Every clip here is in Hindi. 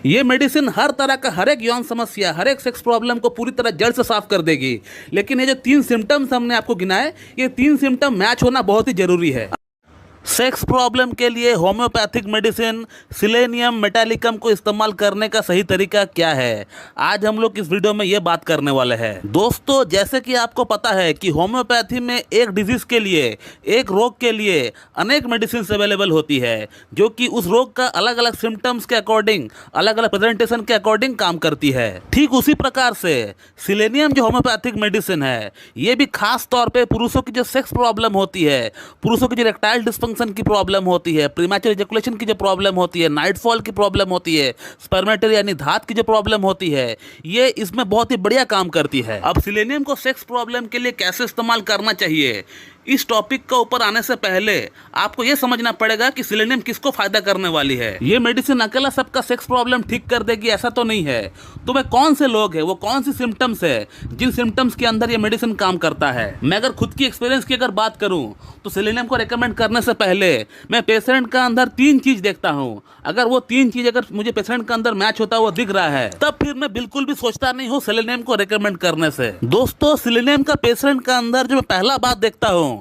ये मेडिसिन हर तरह का, हर एक यौन समस्या, हर एक सेक्स प्रॉब्लम को पूरी तरह जड़ से साफ कर देगी। लेकिन ये जो 3 सिम्टम्स हमने आपको गिनाए, ये 3 सिम्टम मैच होना बहुत ही जरूरी है। सेक्स प्रॉब्लम के लिए होम्योपैथिक मेडिसिन सिलेनियम मेटालिकम को इस्तेमाल करने का सही तरीका क्या है, आज हम लोग इस वीडियो में ये बात करने वाले हैं। दोस्तों, जैसे कि आपको पता है कि होम्योपैथी में एक डिजीज के लिए, एक रोग के लिए अनेक मेडिसिन अवेलेबल होती है, जो कि उस रोग का अलग अलग सिम्टम्स के अकॉर्डिंग, अलग अलग प्रेजेंटेशन के अकॉर्डिंग काम करती है। ठीक उसी प्रकार से सिलेनियम जो होम्योपैथिक मेडिसिन है, ये भी खास तौर पर पुरुषों की जो सेक्स प्रॉब्लम होती है, पुरुषों की जो इरेक्टाइल डिस्फंक्शन की प्रॉब्लम होती है, प्रीमैच्योर इजैकुलेशन की जो प्रॉब्लम होती है, नाइटफॉल की प्रॉब्लम होती है, स्पर्मेटरी यानी धात की जो प्रॉब्लम होती है, ये इसमें बहुत ही बढ़िया काम करती है। अब सिलेनियम को सेक्स प्रॉब्लम के लिए कैसे इस्तेमाल करना चाहिए, इस टॉपिक का ऊपर आने से पहले आपको यह समझना पड़ेगा कि सिलेनियम किसको फायदा करने वाली है। ये मेडिसिन अकेला सबका सेक्स प्रॉब्लम ठीक कर देगी ऐसा तो नहीं है। तो वे कौन से लोग हैं, वो कौन सी सिम्टम्स है जिन सिम्टम्स के अंदर ये मेडिसिन काम करता है। मैं अगर खुद की एक्सपीरियंस की अगर बात करूं तो सिलेनियम को रेकमेंड करने से पहले मैं पेशेंट का अंदर 3 चीज देखता हूं। अगर वो 3 चीज अगर मुझे पेशेंट का अंदर मैच होता हुआ दिख रहा है, तब फिर मैं बिल्कुल भी सोचता नहीं हूं सिलेनियम को रेकमेंड करने से। दोस्तों, सिलेनियम का पेशेंट का अंदर जो मैं पहला बात देखता हूं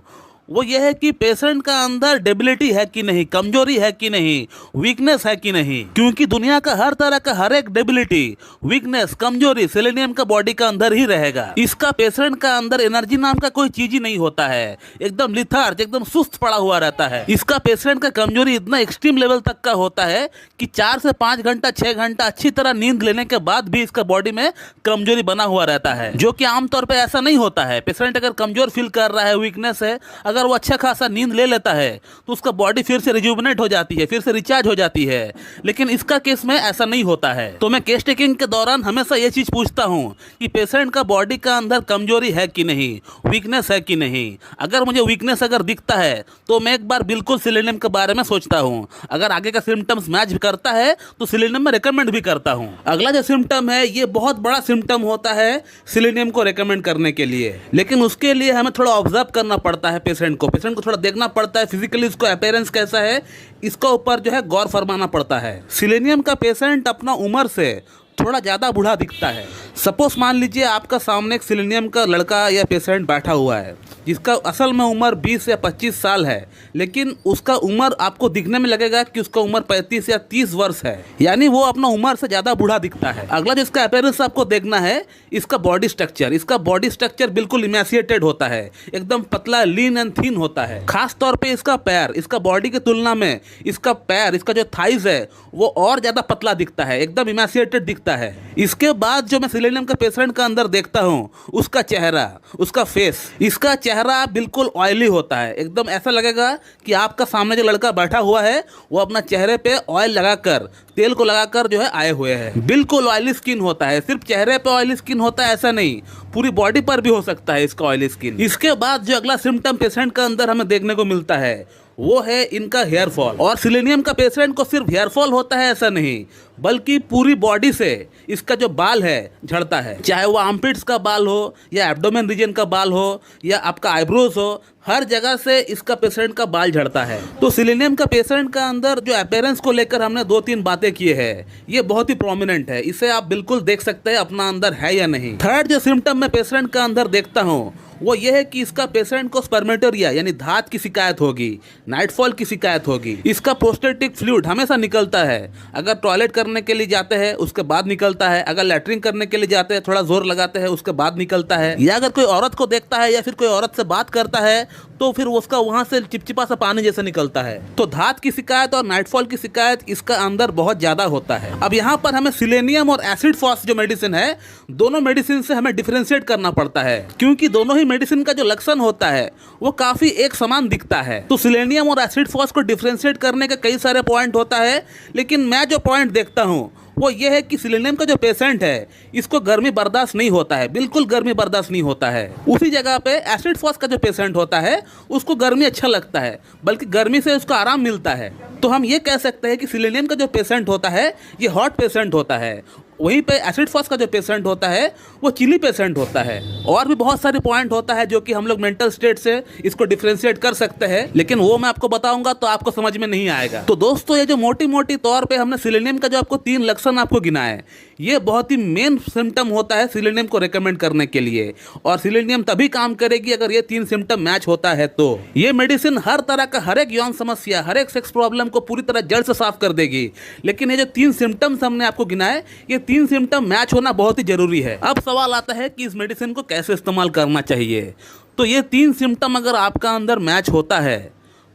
वो ये है कि पेशेंट का अंदर डेबिलिटी है कि नहीं, कमजोरी है कि नहीं, वीकनेस है कि नहीं। क्योंकि दुनिया का हर तरह का हर एक डेबिलिटी, वीकनेस, कमजोरी सिलेनियम का बॉडी का अंदर ही रहेगा। इसका पेशेंट का अंदर एनर्जी नाम का कोई चीज ही नहीं होता है, एकदम लिथार्ज, एकदम सुस्त पड़ा हुआ रहता है। इसका पेशेंट का कमजोरी इतना एक्सट्रीम लेवल तक का होता है कि 4 से 5 घंटा, 6 घंटा अच्छी तरह नींद लेने के बाद भी इसका बॉडी में कमजोरी बना हुआ रहता है, जो कि आमतौर पर ऐसा नहीं होता है। पेशेंट अगर कमजोर फील कर रहा है, वीकनेस है, अगर वो अच्छा खासा नींद ले लेता है तो उसका बॉडी फिर से रिजुवनेट हो जाती है, फिर से रिचार्ज हो जाती है। लेकिन इसका केस में ऐसा नहीं होता है। तो मैं केस टेकिंग के दौरान हमेशा ये चीज पूछता हूं कि पेशेंट का बॉडी का अंदर कमजोरी है कि नहीं, वीकनेस है कि नहीं। अगर मुझे वीकनेस अगर दिखता है तो मैं एक बार बिल्कुल सिलेनियम के बारे में सोचता हूं। अगर आगे का सिम्टम्स मैच करता है तो सिलेनियम में रिकमेंड भी करता हूं। अगला जो सिम्टम है, ये बहुत बड़ा सिम्टम होता है सिलेनियम को रिकमेंड करने के लिए, लेकिन उसके लिए हमें थोड़ा ऑब्जर्व करना पड़ता है। पेशेंट को थोड़ा देखना पड़ता है, फिजिकली उसको अपीयरेंस कैसा है, इसका ऊपर जो है गौर फरमाना पड़ता है। सिलेनियम का पेशेंट अपना उम्र से थोड़ा ज़्यादा बूढ़ा दिखता है। सपोज मान लीजिए आपका सामने एक सिलेनियम का लड़का या पेशेंट बैठा हुआ है, जिसका असल में उम्र 20 या 25 साल है, लेकिन उसका उम्र आपको दिखने में लगेगा कि उसका उम्र 35 या 30 वर्ष है, यानी वो अपना उम्र से ज़्यादा बूढ़ा दिखता है। अगला जिसका अपीयरेंस आपको देखना है, इसका बॉडी स्ट्रक्चर। इसका बॉडी स्ट्रक्चर बिल्कुल इमेसिएटेड होता है, एकदम पतला, लीन एंड थिन होता है। खास तौर पे इसका पैर, इसका बॉडी की तुलना में इसका पैर, इसका जो थाइज है वो और ज़्यादा पतला दिखता है, एकदम इमेसिएटेड दिखता है। इसके बाद जो मैं सिलेनियम के पेशेंट का अंदर देखता हूँ, उसका चेहरा, उसका फेस, इसका चेहरा बिल्कुल ऑयली होता है। एकदम ऐसा लगेगा कि आपका सामने जो लड़का बैठा हुआ है वो अपना चेहरे पे ऑयल लगाकर, तेल को लगाकर जो है आए हुए हैं। बिल्कुल ऑयली स्किन होता है। सिर्फ चेहरे पे ऑयली स्किन होता है ऐसा नहीं, पूरी बॉडी पर भी हो सकता है इसका ऑयली स्किन। इसके बाद जो अगला सिम्टम पेशेंट का अंदर हमें देखने को मिलता है वो है इनका हेयर फॉल। और सिलेनियम का पेशेंट को सिर्फ हेयर फॉल होता है ऐसा नहीं, बल्कि पूरी बॉडी से इसका जो बाल है झड़ता है। चाहे वो आर्मपिट्स का बाल हो या एब्डोमेन रीजन का बाल हो या आपका आईब्रोज हो, हर जगह से इसका पेशेंट का बाल झड़ता है। तो सिलेनियम का पेशेंट का अंदर जो अपीयरेंस को लेकर हमने 2-3 बातें की है, ये बहुत ही प्रोमिनेंट है। इसे आप बिल्कुल देख सकते हैं अपना अंदर है या नहीं। थर्ड जो सिम्टम मैं पेशेंट का अंदर देखता हूँ वो ये है कि इसका पेशेंट को स्पर्मेटोरिया यानी धात की शिकायत होगी, नाइटफॉल की शिकायत होगी। इसका प्रोस्टेटिक फ्लूइड हमेशा निकलता है। अगर टॉयलेट करने के लिए जाते हैं उसके बाद निकलता है, अगर लैट्रिन करने के लिए जाते हैं थोड़ा जोर लगाते हैं उसके बाद निकलता है, या अगर कोई औरत को देखता है या फिर कोई औरत से बात करता है तो फिर उसका वहां से चिपचिपा सा पानी जैसा निकलता है। तो धात की शिकायत और नाइटफॉल की शिकायत इसका अंदर बहुत ज्यादा होता है। अब यहाँ पर हमें सिलेनियम और एसिड फॉस जो मेडिसिन है, दोनों मेडिसिन से हमें डिफरेंशिएट करना पड़ता है, क्योंकि दोनों ही मेडिसिन का जो लक्षण होता है वो काफी एक समान दिखता है। तो सिलेनियम और एसिड फॉस को डिफरेंशिएट करने के कई सारे पॉइंट होता है, लेकिन मैं जो पॉइंट देखता हूँ वो ये है कि सिलेनियम का जो पेशेंट है इसको गर्मी बर्दाश्त नहीं होता है, बिल्कुल गर्मी बर्दाश्त नहीं होता है। उसी जगह पे एसिड फॉस का जो पेशेंट होता है उसको गर्मी अच्छा लगता है, बल्कि गर्मी से उसको आराम मिलता है। तो हम ये कह सकते हैं कि सिलेनियम का जो पेशेंट होता है ये हॉट पेशेंट होता है वहीं पे एसिड फॉस का जो पेशेंट होता है वो चिली पेशेंट होता है। और भी बहुत सारे पॉइंट होता है जो कि हम लोग मेंटल स्टेट से इसको डिफरेंशिएट कर सकते हैं, लेकिन वो मैं आपको बताऊंगा तो आपको समझ में नहीं आएगा। तो दोस्तों, ये जो मोटी मोटी तौर पे हमने सिलेनियम का जो आपको 3 लक्षण आपको गिनाया है, ये बहुत ही मेन सिम्टम होता है सिलेनियम को रेकमेंड करने के लिए। और सिलेनियम तभी काम करेगी अगर ये 3 सिम्टम मैच होता है। तो ये मेडिसिन हर तरह का, हर एक यौन समस्या, हर एक सेक्स प्रॉब्लम को पूरी तरह जड़ से साफ कर देगी। लेकिन ये जो 3 सिम्टम्स हमने आपको गिनाए, ये 3 सिम्टम मैच होना बहुत ही जरूरी है। अब सवाल आता है कि इस मेडिसिन को कैसे इस्तेमाल करना चाहिए। तो ये 3 सिम्टम अगर आपका अंदर मैच होता है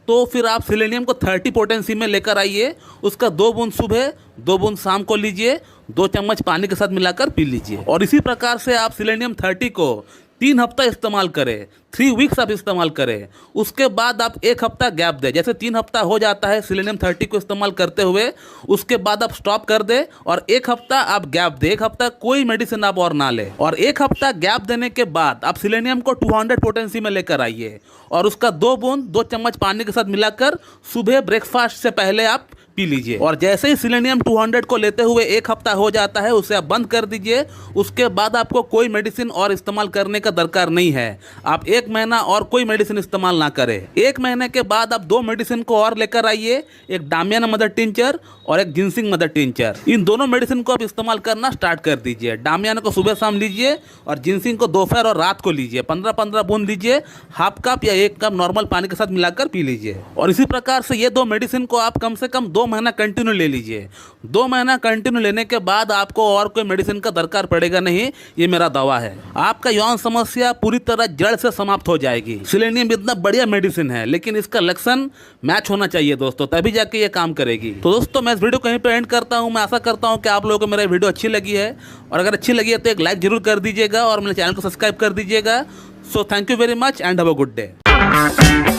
तो फिर आप सिलेनियम को 30 पोटेंसी में लेकर आइए। उसका 2 बूंद सुबह, 2 बूंद शाम को लीजिए, 2 चम्मच पानी के साथ मिलाकर पी लीजिए। और इसी प्रकार से आप सिलेनियम 30 को 3 हफ्ता इस्तेमाल करें, 3 वीक्स आप इस्तेमाल करें। उसके बाद आप 1 हफ्ता गैप दें। जैसे 3 हफ्ता हो जाता है सिलेनियम 30 को इस्तेमाल करते हुए, उसके बाद आप स्टॉप कर दें और 1 हफ्ता आप गैप दें। 1 हफ्ता कोई मेडिसिन आप और ना लें। और 1 हफ्ता गैप देने के बाद आप सिलेनियम को 200 पोटेंसी में लेकर आइए और उसका 2 बूंद 2 चम्मच पानी के साथ मिलाकर सुबह ब्रेकफास्ट से पहले आप पी लीजिए। और जैसे ही सिलेनियम 200 को लेते हुए 1 हफ्ता हो जाता है, उसे आप बंद कर दीजिए। उसके बाद आपको कोई मेडिसिन और इस्तेमाल करने का दरकार नहीं है। आप 1 महीना और कोई मेडिसिन इस्तेमाल ना करें। 1 महीने के बाद आप 2 मेडिसिन को और लेकर आइए, एक डामियाना मदर टिंचर और एक जिनसिंग मदर टिंचर। इन दोनों मेडिसिन को आप इस्तेमाल करना स्टार्ट कर दीजिए। डामियाना को सुबह शाम लीजिए और जिनसिंग को दोपहर और रात को लीजिए। 15-15 बूंद लीजिए, हाफ कप या 1 कप नॉर्मल पानी के साथ मिलाकर पी लीजिए। और इसी प्रकार से ये 2 मेडिसिन को आप कम से कम 2 महीना कंटिन्यू ले लीजिए। 2 महीना कंटिन्यू लेने के बाद आपको और कोई मेडिसिन का दरकार पड़ेगा नहीं, ये मेरा दावा है। आपका यौन समस्या पूरी तरह जड़ से समाप्त हो जाएगी। सिलेनियम इतना बढ़िया मेडिसिन है, लेकिन इसका लक्षण मैच होना चाहिए दोस्तों, तभी जाके ये काम करेगी। तो दोस्तों, मैं इस वीडियो को कहीं पे एंड करता हूँ। मैं आशा करता हूँ कि आप लोगों को मेरा वीडियो अच्छी लगी है, और अगर अच्छी लगी है तो एक लाइक जरूर कर दीजिएगा और मेरे चैनल को सब्सक्राइब कर दीजिएगा। So thank you very much and have a good day.